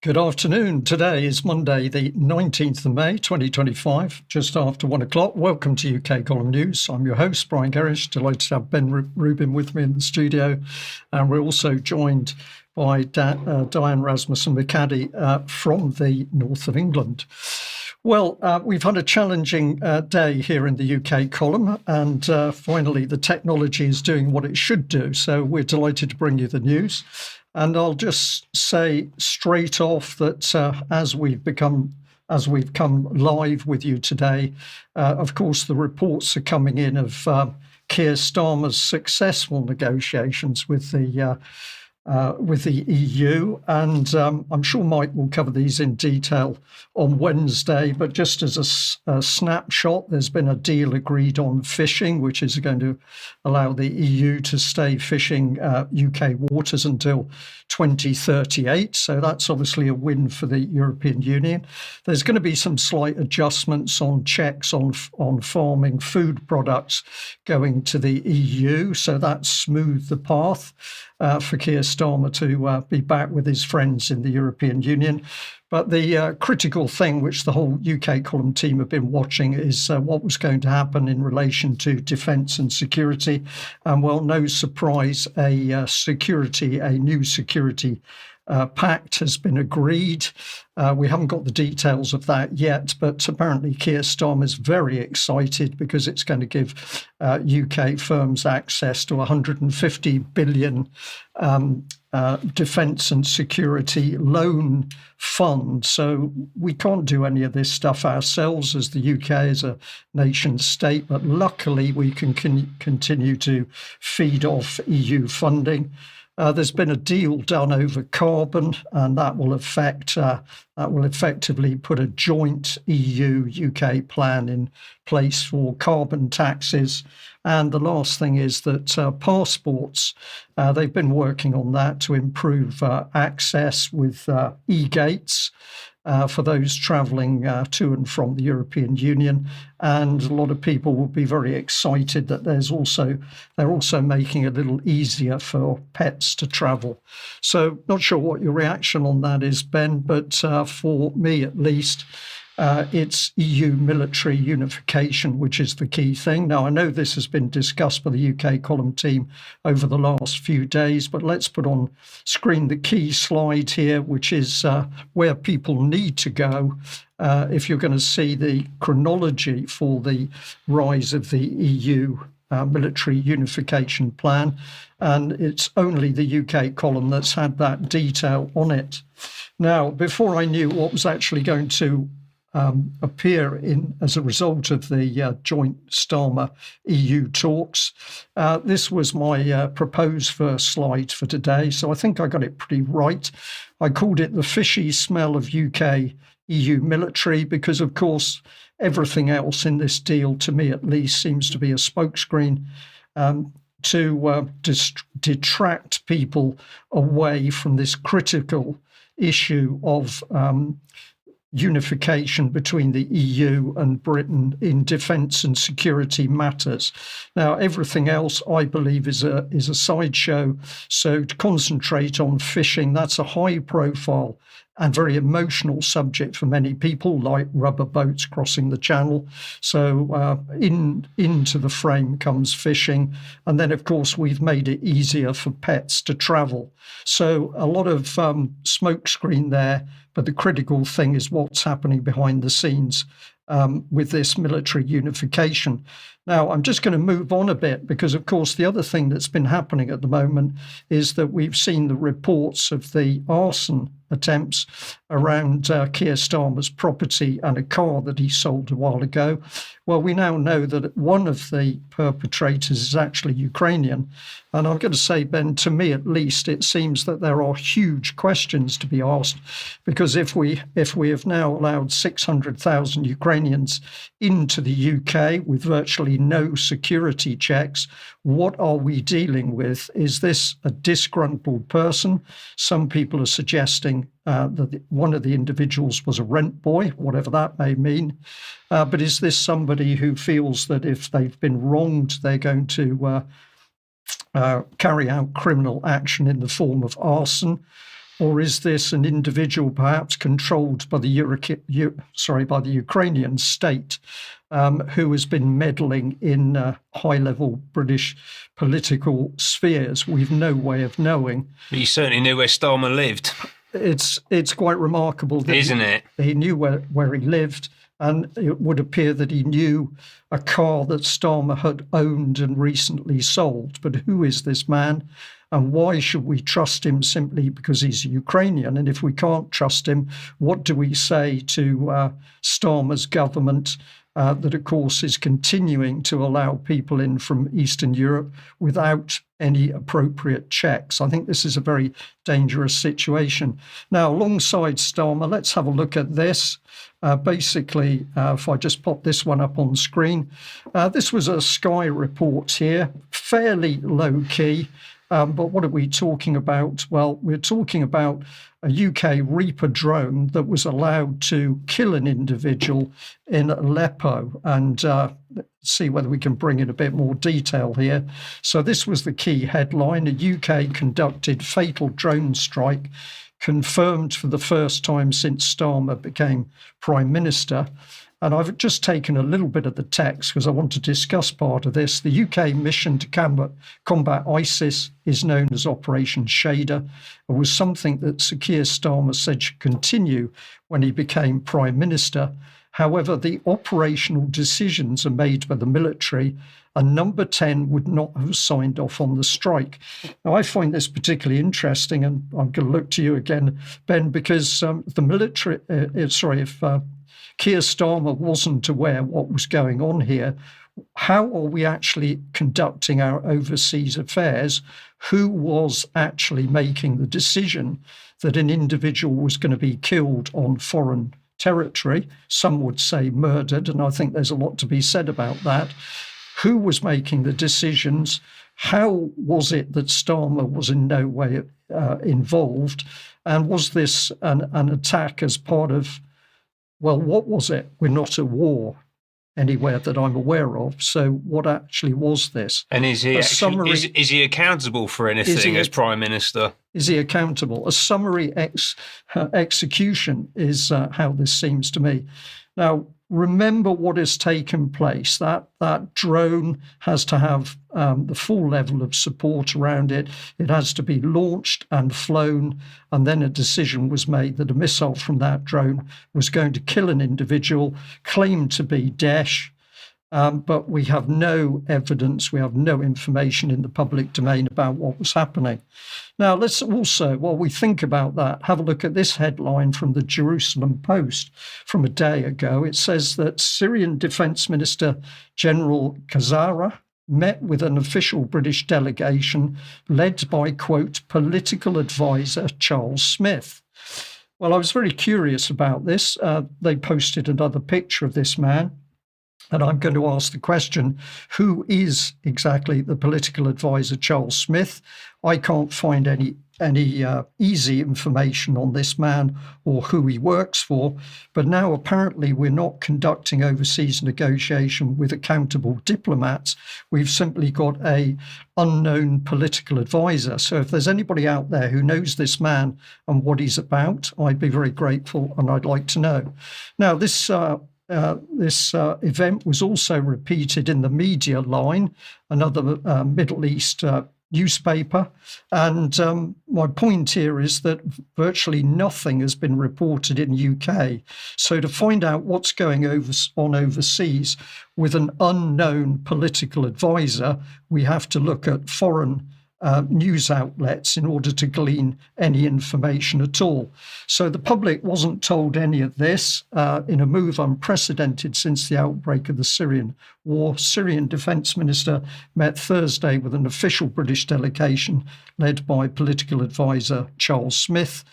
Good afternoon. Today is Monday, the 19th of May, 2025, just after 1 o'clock. Welcome to UK Column News. I'm your host, Brian Gerrish. Delighted to have Ben Rubin with me in the studio. And we're also joined by Diane Rasmussen-McCaddy from the north of England. Well, we've had a challenging day here in the UK column, and finally the technology is doing what it should do. So we're delighted to bring you the news. And I'll just say straight off that as we've come live with you today, of course, the reports are coming in of Keir Starmer's successful negotiations with the EU, and I'm sure Mike will cover these in detail on Wednesday, but just as a snapshot, there's been a deal agreed on fishing, which is going to allow the EU to stay fishing UK waters until 2038, so that's obviously a win for the European Union. There's going to be some slight adjustments on checks on farming food products going to the EU, so that smoothed the path for Keir Starmer to be back with his friends in the European Union. But the critical thing, which the whole UK column team have been watching, is what was going to happen in relation to defence and security. And well, no surprise, a new security pact has been agreed. We haven't got the details of that yet, but apparently Keir Starmer is very excited because it's going to give UK firms access to 150 billion defence and security loan fund. So we can't do any of this stuff ourselves as the UK is a nation state, but luckily we can continue to feed off EU funding. There's been a deal done over carbon, and that will effectively put a joint EU-UK plan in place for carbon taxes. And the last thing is that passports, they've been working on that to improve access with e-gates for those travelling to and from the European Union. And a lot of people will be very excited that they're also making it a little easier for pets to travel. So not sure what your reaction on that is, Ben, but for me at least, it's EU military unification, which is the key thing. Now, I know this has been discussed by the UK column team over the last few days, but let's put on screen the key slide here, which is where people need to go if you're going to see the chronology for the rise of the EU military unification plan. And it's only the UK column that's had that detail on it. Now, before I knew what was actually going to appear in as a result of the joint Starmer EU talks. This was my proposed first slide for today, so I think I got it pretty right. I called it the fishy smell of UK EU military because, of course, everything else in this deal, to me at least, seems to be a smokescreen to detract people away from this critical issue of unification between the EU and Britain in defence and security matters. Now, everything else, I believe, is a sideshow. So to concentrate on fishing, that's a high-profile and very emotional subject for many people, like rubber boats crossing the channel. So into the frame comes fishing. And then, of course, we've made it easier for pets to travel. So a lot of smokescreen there, but the critical thing is what's happening behind the scenes with this military unification. Now, I'm just going to move on a bit because, of course, the other thing that's been happening at the moment is that we've seen the reports of the arson attempts around Keir Starmer's property and a car that he sold a while ago. Well, we now know that one of the perpetrators is actually Ukrainian. And I'm going to say, Ben, to me at least, it seems that there are huge questions to be asked, because if we have now allowed 600,000 Ukrainians into the UK with virtually no security checks, what are we dealing with? Is this a disgruntled person? Some people are suggesting that one of the individuals was a rent boy, whatever that may mean. But is this somebody who feels that if they've been wronged, they're going to carry out criminal action in the form of arson? Or is this an individual perhaps controlled by by the Ukrainian state, who has been meddling in high-level British political spheres? We've no way of knowing. But you certainly knew where Starmer lived. It's quite remarkable, that isn't it? He knew where he lived, and it would appear that he knew a car that Starmer had owned and recently sold. But who is this man? And why should we trust him simply because he's Ukrainian? And if we can't trust him, what do we say to Starmer's government that, of course, is continuing to allow people in from Eastern Europe without any appropriate checks? I think this is a very dangerous situation. Now, alongside Starmer, let's have a look at this. Basically, if I just pop this one up on screen, this was a Sky report here, fairly low key. But what are we talking about? Well, we're talking about a UK Reaper drone that was allowed to kill an individual in Aleppo. And let's see whether we can bring in a bit more detail here. So this was the key headline: a UK conducted fatal drone strike, confirmed for the first time since Starmer became Prime Minister. And I've just taken a little bit of the text because I want to discuss part of this. The UK mission to combat ISIS is known as Operation Shader. It was something that Sir Keir Starmer said should continue when he became Prime Minister. However, the operational decisions are made by the military, and Number 10 would not have signed off on the strike. Now, I find this particularly interesting, and I'm going to look to you again, Ben, because the military, if Keir Starmer wasn't aware what was going on here, how are we actually conducting our overseas affairs? Who was actually making the decision that an individual was going to be killed on foreign territory? Some would say murdered, and I think there's a lot to be said about that. Who was making the decisions? How was it that Starmer was in no way involved? And was this an attack as part of, well, what was it? We're not at war anywhere that I'm aware of. So what actually was this? And is he accountable for anything as Prime Minister? Is he accountable? A summary execution is how this seems to me. Now, remember what has taken place. That drone has to have the full level of support around it. It has to be launched and flown, and then a decision was made that a missile from that drone was going to kill an individual, claimed to be Daesh. But we have no evidence, we have no information in the public domain about what was happening. Now, let's also, while we think about that, have a look at this headline from the Jerusalem Post from a day ago. It says that Syrian Defence Minister General Kazara met with an official British delegation led by, quote, political advisor Charles Smith. Well, I was very curious about this. They posted another picture of this man. And I'm going to ask the question, who is exactly the political advisor Charles Smith? I can't find any easy information on this man or who he works for. But now apparently we're not conducting overseas negotiation with accountable diplomats. We've simply got a unknown political advisor. So if there's anybody out there who knows this man and what he's about, I'd be very grateful and I'd like to know. Now, this event was also repeated in the Media Line, another Middle East newspaper. And my point here is that virtually nothing has been reported in UK. So to find out what's going on overseas with an unknown political advisor, we have to look at foreign news outlets in order to glean any information at all. So the public wasn't told any of this in a move unprecedented since the outbreak of the Syrian war. Syrian Defence Minister met Thursday with an official British delegation led by political advisor Charles Smith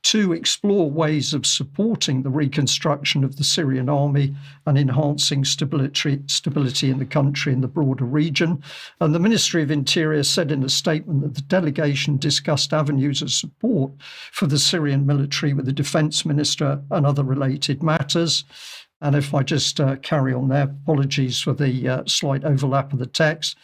to explore ways of supporting the reconstruction of the Syrian army and enhancing stability in the country and the broader region. And the Ministry of Interior said in a statement that the delegation discussed avenues of support for the Syrian military with the Defence Minister and other related matters. And if I just carry on there, apologies for the slight overlap of the text.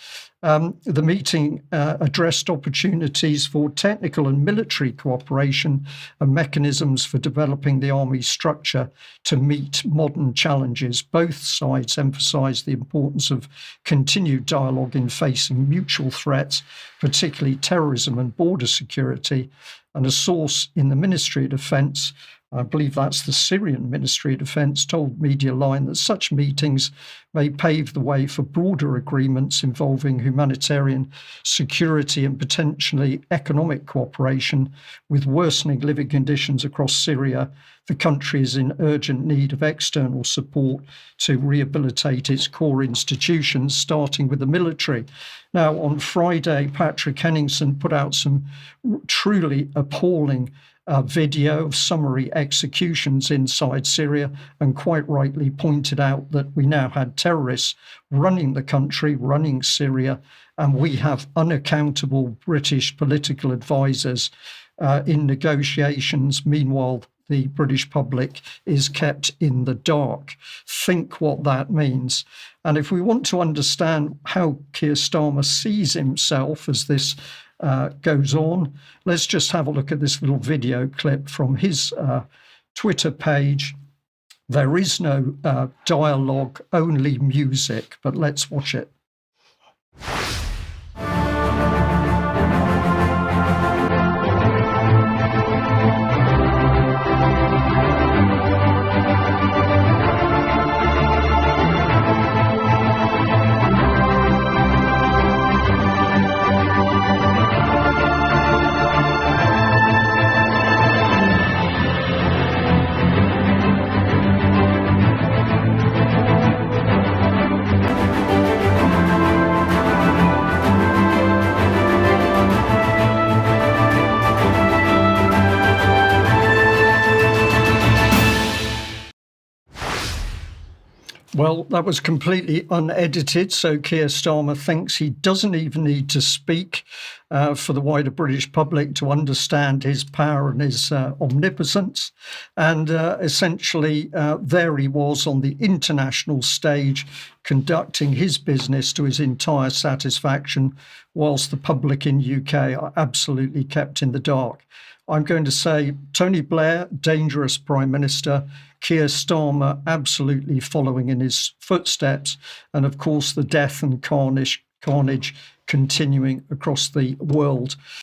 The meeting addressed opportunities for technical and military cooperation and mechanisms for developing the army structure to meet modern challenges. Both sides emphasised the importance of continued dialogue in facing mutual threats, particularly terrorism and border security. And a source in the Ministry of Defence, I believe that's the Syrian Ministry of Defence, told Media Line that such meetings may pave the way for broader agreements involving humanitarian security and potentially economic cooperation. With worsening living conditions across Syria, the country is in urgent need of external support to rehabilitate its core institutions, starting with the military. Now, on Friday, Patrick Henningsen put out some truly appalling video of summary executions inside Syria, and quite rightly pointed out that we now had terrorists running the country, running Syria, and we have unaccountable British political advisors in negotiations. Meanwhile, the British public is kept in the dark. Think what that means. And if we want to understand how Keir Starmer sees himself as this goes on, let's just have a look at this little video clip from his Twitter page. There is no dialogue, only music, but let's watch it. Well, that was completely unedited, so Keir Starmer thinks he doesn't even need to speak for the wider British public to understand his power and his omnipotence. And essentially, there he was on the international stage conducting his business to his entire satisfaction, whilst the public in UK are absolutely kept in the dark. I'm going to say Tony Blair, dangerous Prime Minister, Keir Starmer absolutely following in his footsteps, and of course the death and carnage continuing across the world.